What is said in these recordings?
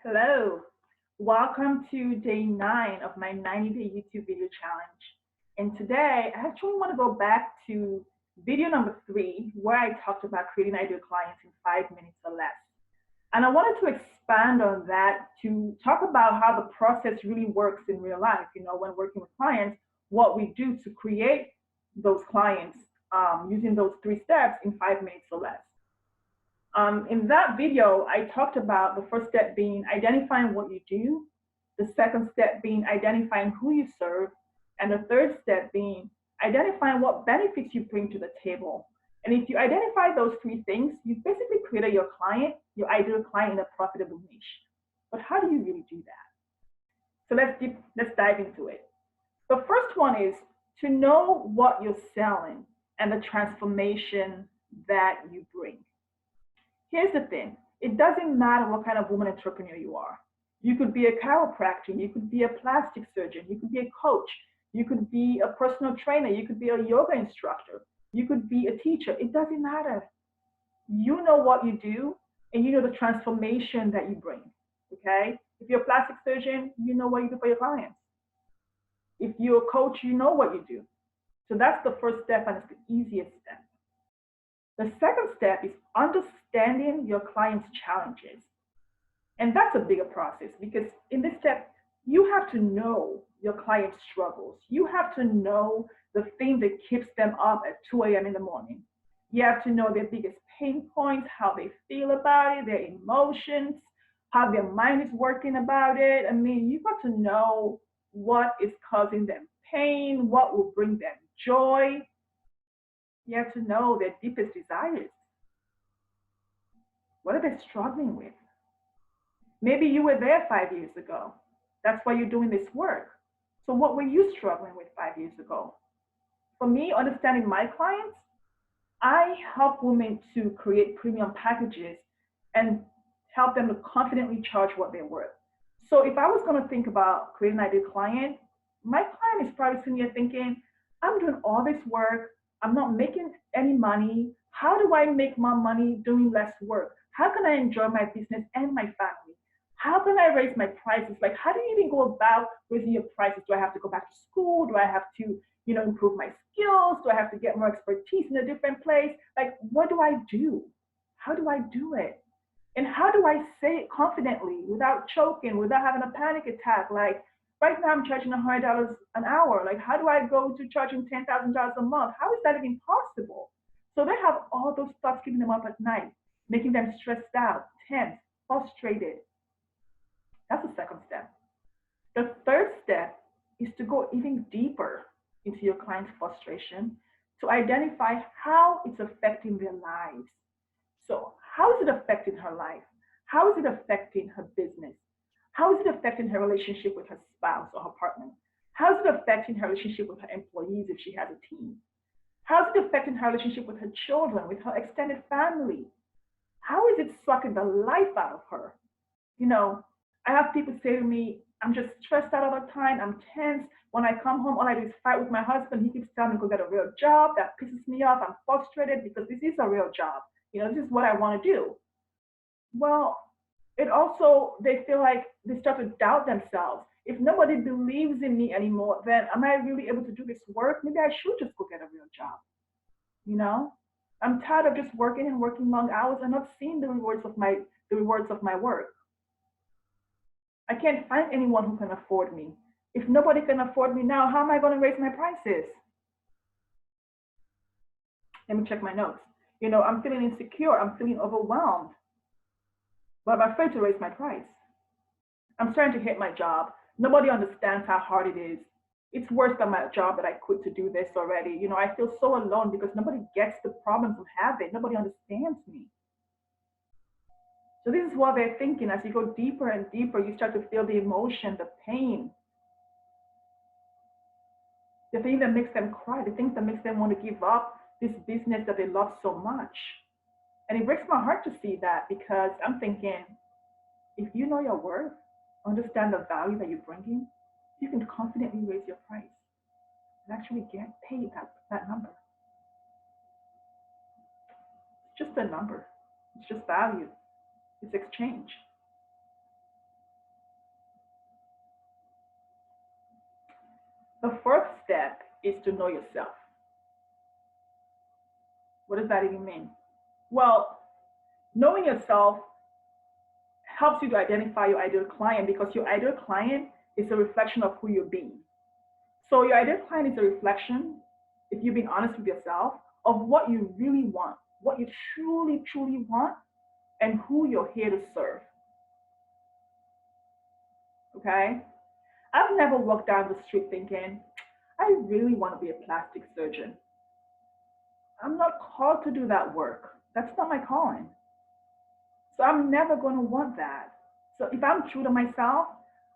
Hello, welcome to day 9 of my 90-day YouTube video challenge. And today, I actually want to go back to video number 3, where I talked about creating ideal clients in 5 minutes or less. And I wanted to expand on that to talk about how the process really works in real life. When working with clients, what we do to create those clients using those 3 steps in 5 minutes or less. In that video, I talked about the first step being identifying what you do, the second step being identifying who you serve, and the third step being identifying what benefits you bring to the table. And if you identify those 3 things, you've basically created your client, your ideal client, in a profitable niche. But how do you really do that? So let's dive into it. The first one is to know what you're selling and the transformation that you bring. Here's the thing. It doesn't matter what kind of woman entrepreneur you are. You could be a chiropractor, you could be a plastic surgeon, you could be a coach, you could be a personal trainer, you could be a yoga instructor, you could be a teacher. It doesn't matter. You know what you do, and you know the transformation that you bring, okay? If you're a plastic surgeon, you know what you do for your clients. If you're a coach, you know what you do. So that's the first step, and it's the easiest step. The second step is understanding your client's challenges. And that's a bigger process, because in this step, you have to know your client's struggles. You have to know the thing that keeps them up at 2 a.m. in the morning. You have to know their biggest pain points, how they feel about it, their emotions, how their mind is working about it. I mean, you've got to know what is causing them pain, what will bring them joy. You have to know their deepest desires. What are they struggling with? Maybe you were there 5 years ago. That's why you're doing this work. So what were you struggling with 5 years ago? For me, understanding my clients, I help women to create premium packages and help them to confidently charge what they're worth. So if I was going to think about creating an ideal client, my client is probably sitting here thinking, I'm doing all this work, I'm not making any money. How do I make more money doing less work? How can I enjoy my business and my family? How can I raise my prices? Like, how do you even go about raising your prices? Do I have to go back to school? Do I have to, improve my skills? Do I have to get more expertise in a different place? Like, what do I do? How do I do it? And how do I say it confidently without choking, without having a panic attack? Like, right now I'm charging $100 an hour. Like, how do I go to charging $10,000 a month? How is that even possible? So they have all those thoughts keeping them up at night, making them stressed out, tense, frustrated. That's the second step. The third step is to go even deeper into your client's frustration to identify how it's affecting their lives. So how is it affecting her life? How is it affecting her business? How is it affecting her relationship with her spouse or her partner? How is it affecting her relationship with her employees if she has a team? How is it affecting her relationship with her children, with her extended family? How is it sucking the life out of her? I have people say to me, I'm just stressed out all the time. I'm tense. When I come home, all I do is fight with my husband. He keeps telling me to go get a real job. That pisses me off. I'm frustrated because this is a real job. This is what I want to do. Well, it also, they feel like they start to doubt themselves. If nobody believes in me anymore, then am I really able to do this work? Maybe I should just go get a real job. I'm tired of just working and working long hours and not seeing the rewards of my work. I can't find anyone who can afford me. If nobody can afford me now, how am I going to raise my prices? Let me check my notes. I'm feeling insecure. I'm feeling overwhelmed. But I'm afraid to raise my price. I'm starting to hate my job. Nobody understands how hard it is. It's worse than my job that I quit to do this already. I feel so alone because nobody gets the problems I'm having. Nobody understands me. So this is what they're thinking. As you go deeper and deeper, you start to feel the emotion, the pain, the thing that makes them cry, the things that makes them want to give up this business that they love so much. And it breaks my heart to see that, because I'm thinking, if you know your worth, understand the value that you're bringing, you can confidently raise your price and actually get paid that number. It's just a number. It's just value. It's exchange. The first step is to know yourself. What does that even mean? Well, knowing yourself helps you to identify your ideal client, because your ideal client is a reflection of who you're being. So your ideal client is a reflection, if you're being honest with yourself, of what you really want, what you truly, truly want, and who you're here to serve. Okay? I've never walked down the street thinking, I really want to be a plastic surgeon. I'm not called to do that work. That's not my calling. So I'm never going to want that. So if I'm true to myself,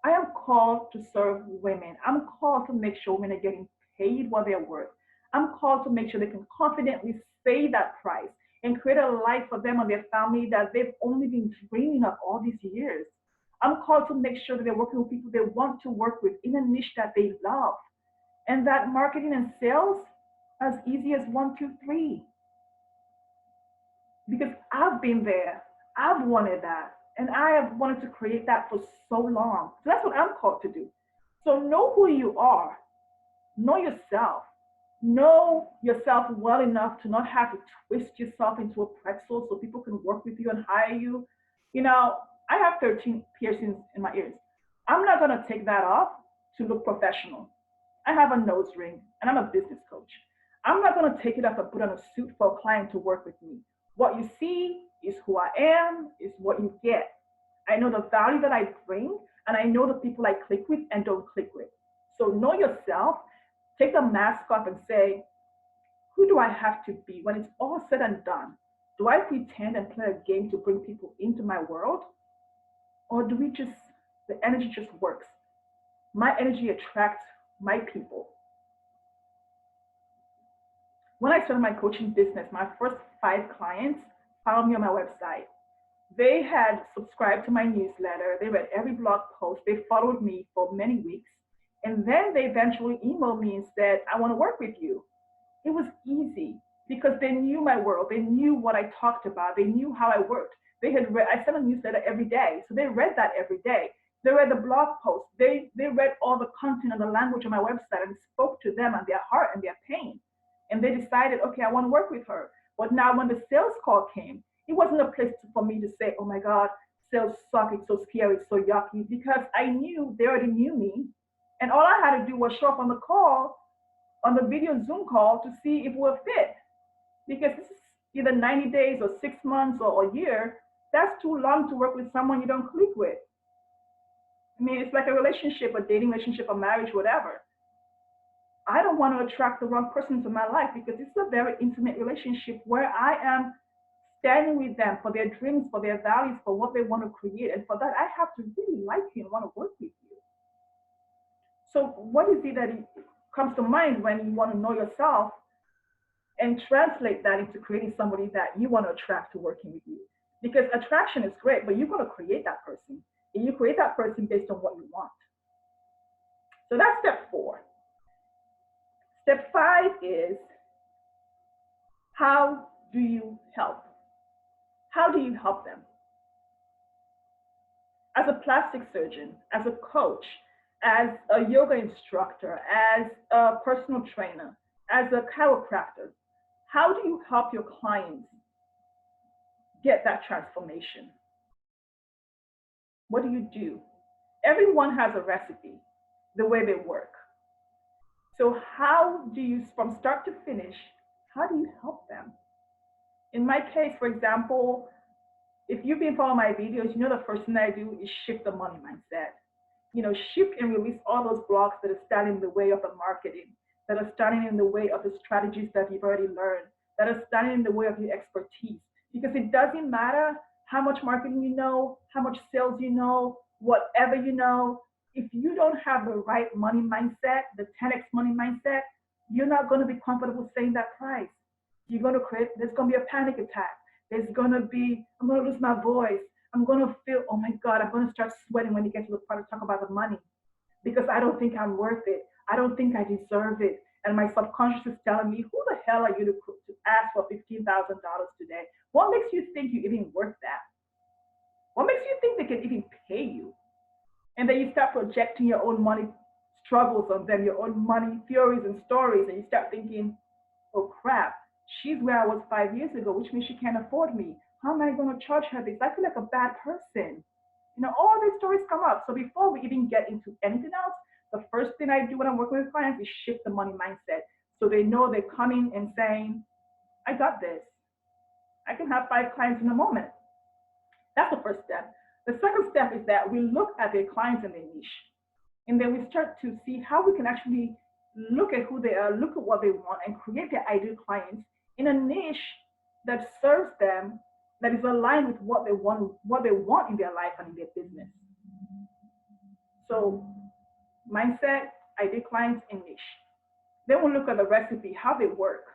I am called to serve women. I'm called to make sure women are getting paid what they're worth. I'm called to make sure they can confidently say that price and create a life for them and their family that they've only been dreaming of all these years. I'm called to make sure that they're working with people they want to work with in a niche that they love. And that marketing and sales, as easy as 1, 2, 3. Because I've been there. I've wanted that. And I have wanted to create that for so long. So that's what I'm called to do. So know who you are. Know yourself. Know yourself well enough to not have to twist yourself into a pretzel so people can work with you and hire you. You know, I have 13 piercings in my ears. I'm not going to take that off to look professional. I have a nose ring and I'm a business coach. I'm not going to take it off and put on a suit for a client to work with me. What you see is who I am, is what you get. I know the value that I bring, and I know the people I click with and don't click with. So know yourself, take the mask off and say, who do I have to be? When it's all said and done, do I pretend and play a game to bring people into my world? Or do we just, the energy just works? My energy attracts my people. When I started my coaching business, my first 5 clients found me on my website. They had subscribed to my newsletter. They read every blog post. They followed me for many weeks. And then they eventually emailed me and said, I want to work with you. It was easy because they knew my world. They knew what I talked about. They knew how I worked. They had read, I sent a newsletter every day. So they read that every day. They read the blog posts. They read all the content and the language on my website and spoke to them and their heart and their pain. And they decided, okay, I want to work with her. But now when the sales call came, it wasn't a place for me to say, oh my God, sales suck, it's so scary, it's so yucky, because I knew they already knew me. And all I had to do was show up on the call, on the video Zoom call, to see if we were fit. Because this is either 90 days or 6 months or a year. That's too long to work with someone you don't click with. I mean, it's like a relationship, a dating relationship, a marriage, whatever. I don't want to attract the wrong person to my life because it's a very intimate relationship where I am standing with them for their dreams, for their values, for what they want to create. And for that, I have to really like you and want to work with you. So what is it that comes to mind when you want to know yourself and translate that into creating somebody that you want to attract to working with you? Because attraction is great, but you've got to create that person. And you create that person based on what you want. So that's step 4. Step 5 is, how do you help? How do you help them? As a plastic surgeon, as a coach, as a yoga instructor, as a personal trainer, as a chiropractor, how do you help your clients get that transformation? What do you do? Everyone has a recipe, the way they work. So how do you, from start to finish, how do you help them? In my case, for example, if you've been following my videos, you know the first thing I do is shift the money mindset. You know, shift and release all those blocks that are standing in the way of the marketing, that are standing in the way of the strategies that you've already learned, that are standing in the way of your expertise. Because it doesn't matter how much marketing you know, how much sales you know, whatever you know, if you don't have the right money mindset, the 10x money mindset, you're not going to be comfortable saying that price. You're going to create, there's going to be a panic attack. There's going to be, I'm going to lose my voice. I'm going to feel, oh my God, I'm going to start sweating when you get to the part to talk about the money because I don't think I'm worth it. I don't think I deserve it. And my subconscious is telling me, who the hell are you to ask for $15,000 today? What makes you think you're even worth that? What makes you think they can even pay you? And then you start projecting your own money struggles on them, your own money theories and stories, and you start thinking, oh crap, she's where I was 5 years ago, which means she can't afford me. How am I going to charge her this? I feel like a bad person. All these stories come up. So before we even get into anything else, the first thing I do when I'm working with clients is shift the money mindset. So they know they're coming and saying, I got this. I can have 5 clients in a moment. That's the first step. The second step is that we look at their clients and their niche. And then we start to see how we can actually look at who they are, look at what they want, and create their ideal clients in a niche that serves them, that is aligned with what they want in their life and in their business. So mindset, ideal clients, and niche. Then we look at the recipe, how they work.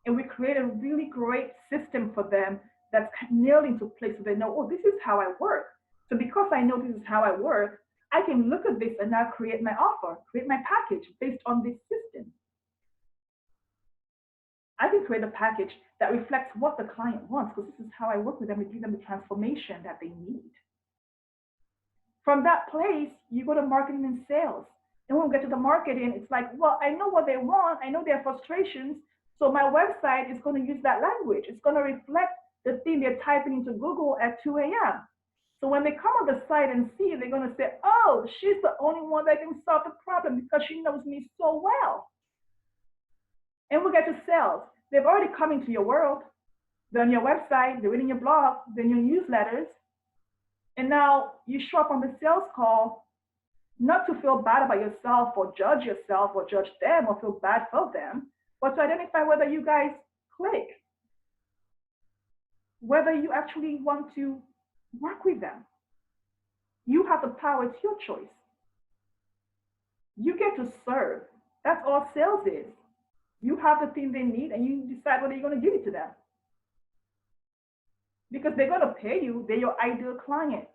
And we create a really great system for them that's nailed into place so they know, oh, this is how I work. So because I know this is how I work, I can look at this and now create my offer, create my package based on this system. I can create a package that reflects what the client wants, because this is how I work with them to give them the transformation that they need. From that place, you go to marketing and sales. And when we get to the marketing, it's like, well, I know what they want. I know their frustrations. So my website is going to use that language. It's going to reflect the thing they're typing into Google at 2 a.m. So when they come on the site and see it, they're going to say, oh, she's the only one that can solve the problem because she knows me so well. And we get to sales. They've already come into your world. They're on your website. They're reading your blog. They're in your newsletters. And now you show up on the sales call, not to feel bad about yourself or judge them or feel bad for them, but to identify whether you guys click, whether you actually want to work with them. You have the power. It's your choice. You get to serve. That's all sales is. You have the thing they need and you decide whether you're going to give it to them. Because they're going to pay you. They're your ideal client.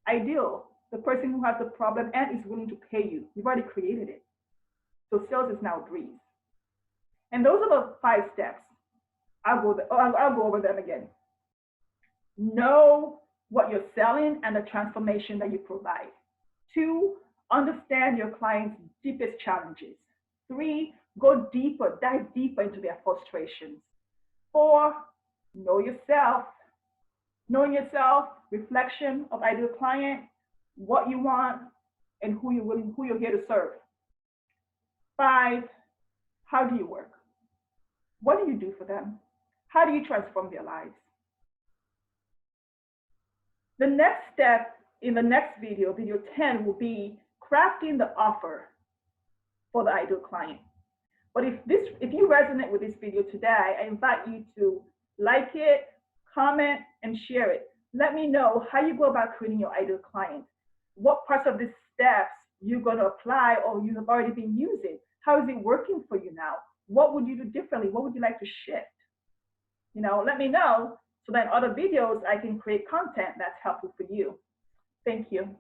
Ideal, the person who has the problem and is willing to pay you. You've already created it. So sales is now a breeze. And those are the 5 steps. I'll go over them again. Know what you're selling and the transformation that you provide. 2, understand your client's deepest challenges. 3, go deeper, dive deeper into their frustrations. 4, know yourself. Knowing yourself, reflection of ideal client, what you want, and who you're here to serve. 5, how do you work? What do you do for them? How do you transform their lives? The next step in the next video, video 10, will be crafting the offer for the ideal client. But if you resonate with this video today, I invite you to like it, comment, and share it. Let me know how you go about creating your ideal client. What parts of these steps you're going to apply or you have already been using. How is it working for you now? What would you do differently? What would you like to shift? Let me know so that in other videos I can create content that's helpful for you. Thank you.